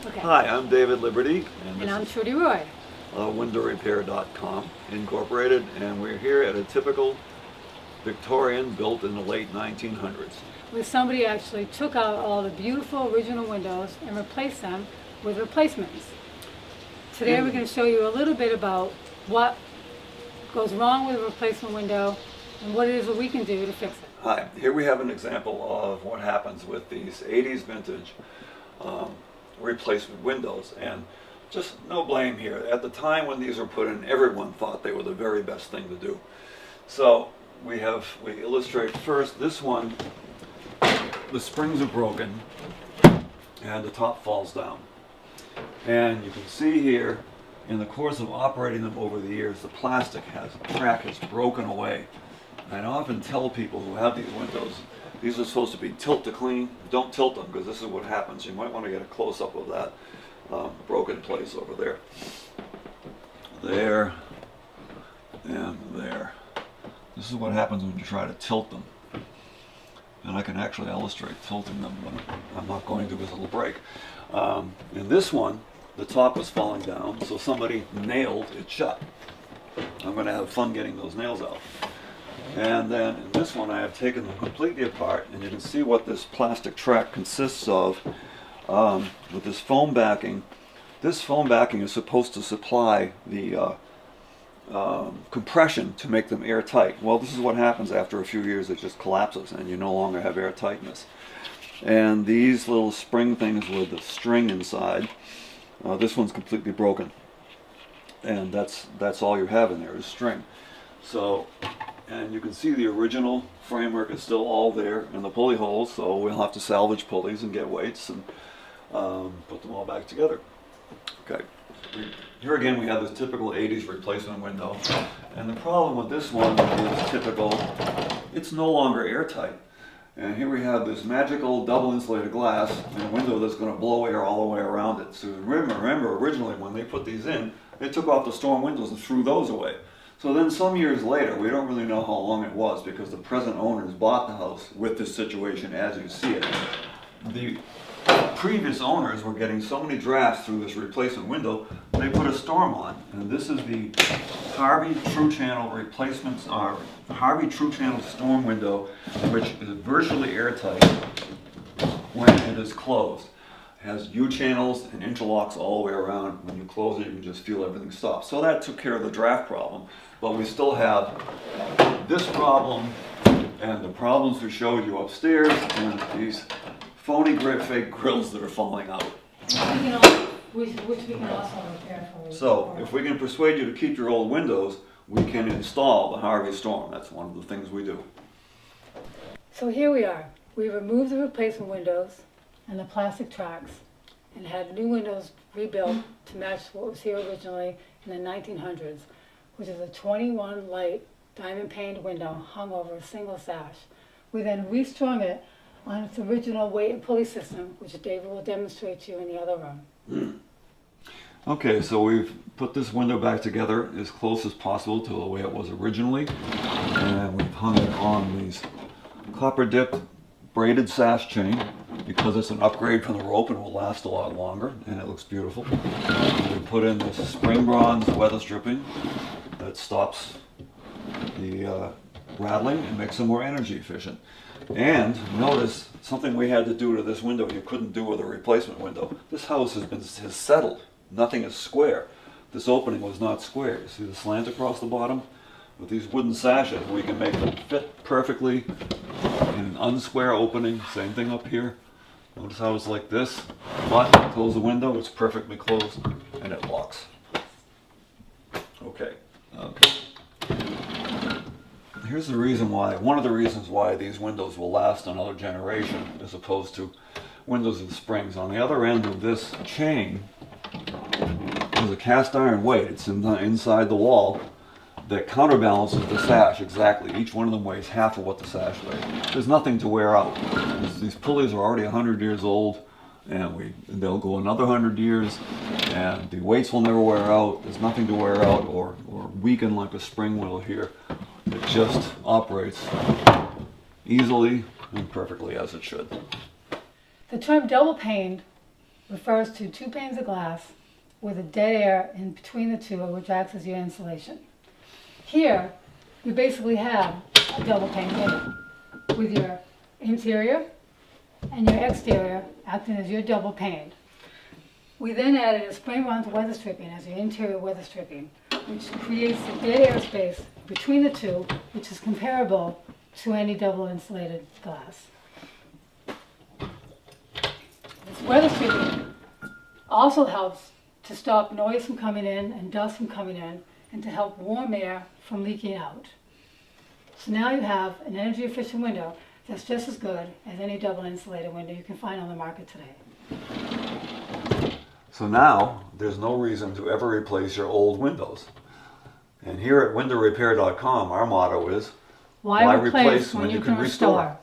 Okay. Hi, I'm David Liberty, And I'm Trudy Roy. WindowRepair.com Incorporated, and we're here at a typical Victorian built in the late 1900s. Where somebody actually took out all the beautiful original windows and replaced them with replacements. Today we're going to show you a little bit about what goes wrong with a replacement window and what it is that we can do to fix it. Hi, here we have an example of what happens with these 80s vintage replacement windows, and just no blame here. At the time when these were put in, everyone thought they were the very best thing to do. So we illustrate first this one. The springs are broken and the top falls down, and you can see here in the course of operating them over the years, the track has broken away. And I often tell people who have these windows, these are supposed to be tilt to clean. Don't tilt them, because this is what happens. You might want to get a close-up of that broken place over there. There and there. This is what happens when you try to tilt them. And I can actually illustrate tilting them, but I'm not going to because it'll break. In this one, the top was falling down, so somebody nailed it shut. I'm going to have fun getting those nails out. And then in this one I have taken them completely apart, and you can see what this plastic track consists of with this foam backing. This foam backing is supposed to supply the compression to make them airtight. Well, this is what happens after a few years. It just collapses and you no longer have airtightness. And these little spring things with the string inside, this one's completely broken. And that's all you have in there is string. So, and you can see the original framework is still all there in the pulley holes, so we'll have to salvage pulleys and get weights and put them all back together. Okay. Here again we have this typical 80s replacement window, and the problem with this one is typical. It's no longer airtight. And here we have this magical double insulated glass and a window that's going to blow air all the way around it. So remember originally when they put these in, they took off the storm windows and threw those away. So then some years later, we don't really know how long it was because the present owners bought the house with this situation as you see it. The previous owners were getting so many drafts through this replacement window, they put a storm on. And this is the Harvey True Channel replacements, Harvey True Channel storm window, which is virtually airtight when it is closed. It has U-channels and interlocks all the way around. When you close it, you can just feel everything stop. So that took care of the draft problem. But we still have this problem and the problems we showed you upstairs and these phony fake grills that are falling out. Which we can also repair for you. So if we can persuade you to keep your old windows, we can install the Harvey Storm. That's one of the things we do. So here we are. We removed the replacement windows and the plastic tracks and had new windows rebuilt to match what was here originally in the 1900s, which is a 21 light diamond paned window hung over a single sash. We then restrung it on its original weight and pulley system, which David will demonstrate to you in the other room. Okay, so we've put this window back together as close as possible to the way it was originally, and we've hung it on these copper dipped braided sash chain because it's an upgrade from the rope and will last a lot longer, and it looks beautiful. We put in this spring bronze weather stripping that stops the rattling and makes them more energy efficient. And notice something we had to do to this window you couldn't do with a replacement window. This house has settled. Nothing is square. This opening was not square. You see the slant across the bottom? With these wooden sashes, we can make them fit perfectly in an unsquare opening. Same thing up here. Notice how it's like this. But close the window, it's perfectly closed, and it locks. Okay. Here's the reason why, one of the reasons why these windows will last another generation as opposed to windows with springs. On the other end of this chain is a cast iron weight. It's inside the wall that counterbalances the sash exactly. Each one of them weighs half of what the sash weighs. There's nothing to wear out. These pulleys are already 100 years old, and they'll go another 100 years, and the weights will never wear out. There's nothing to wear out or weaken like a spring will here. It just operates easily and perfectly as it should. The term double paned refers to two panes of glass with a dead air in between the two, which acts as your insulation. Here, you basically have a double pane window with your interior and your exterior acting as your double pane. We then added a spring-wound weather stripping as your interior weather stripping, which creates a dead air space between the two, which is comparable to any double insulated glass. This weather stripping also helps to stop noise from coming in and dust from coming in, and to help warm air from leaking out. So now you have an energy efficient window that's just as good as any double insulated window you can find on the market today. So now there's no reason to ever replace your old windows. And here at windowrepair.com, our motto is, Why replace when you can restore?